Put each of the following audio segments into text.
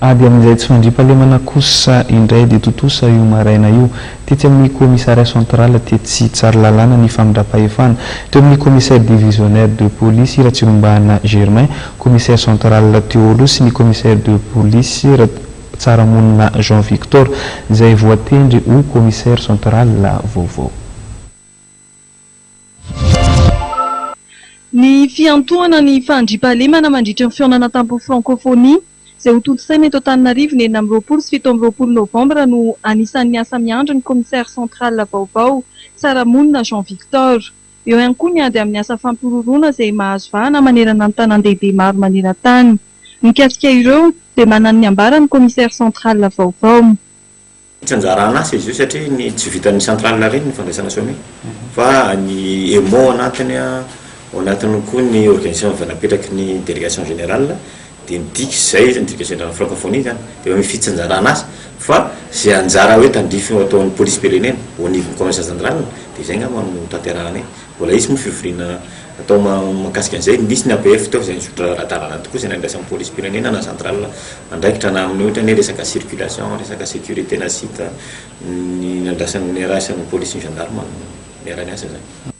Ady amin'izay tsy mandriam-pahalemana kosa indray dia totosa io maraina io tetsy amin'ny commissariat central tetsy tsara lalàna ny famindram-pahefana teo amin'ny commissaire divisionnaire de police Ratsirombana Germain, commissaire central teo aloha sy ny commissaire de police Tsaramonina Jean Victor izay voatendry ho commissaire central vaovao. Ny fiantohana ny fandriam-pahalemana mandritra ny fihaonana tampo francophonie izay ho tolosaina eto Antananarivo ny 9 sy 17 novambra no anisan'ny asa miandry ny commissaire central vaovao Tsaramonina Jean Victor. Eo ihany koa ny ady amin'ny asa fampiroroana izay mahazo vahana manerana ny tanan-dehibe maro maneran-tany. Mikasika ireo dia manana ny ambara ny commissaire central vaovao. Tsy anjarana asa izy io satria ny tsy vitan'ny central reny ny fandraisana somi fa ny EMO anatiny koa ny organisation vanapetraky ny délégation générale dia midika izay ny délégation générale francophonie zany dia mifitsy anjarana asa fa zay anjara hoe tandrify ataon'ny police pirenena ho anivon'ny commissaire central dia izay ngamba no tanterahana mbola izy moa fivoriana atao mahakasika an'izay misy ny ABF teo izay misotra ratarana tokoa izay nandraisan'ny police pirenena na central andraikitra na amin'ny ohatra ny resaka circulation resaka sécurité na site ny nandraisan'ny rasan'ny police gendarme miarany asa zany.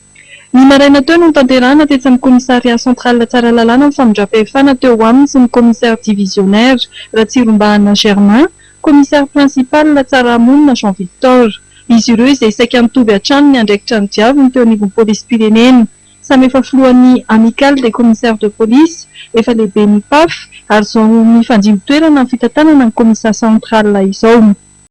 Ny maraina teo no tanterahana tetsy amin'ny commissariat central tsara lalàna ny famindram-pahefana teo aminy sy ny commissaire divisionnaire Ratsirombana Germain, commissaire principal Tsaramonina Jean Victor. Izy ireo izay saika mitovy hatrany ny andraikitra ny diaviny teo anivon'ny police pirenena. Samy efa filohan'ny amicale des commissaires de police, efa lehibe ny PAF ary izao mifandimby toerana ny fitantanana ny commissaire central izao.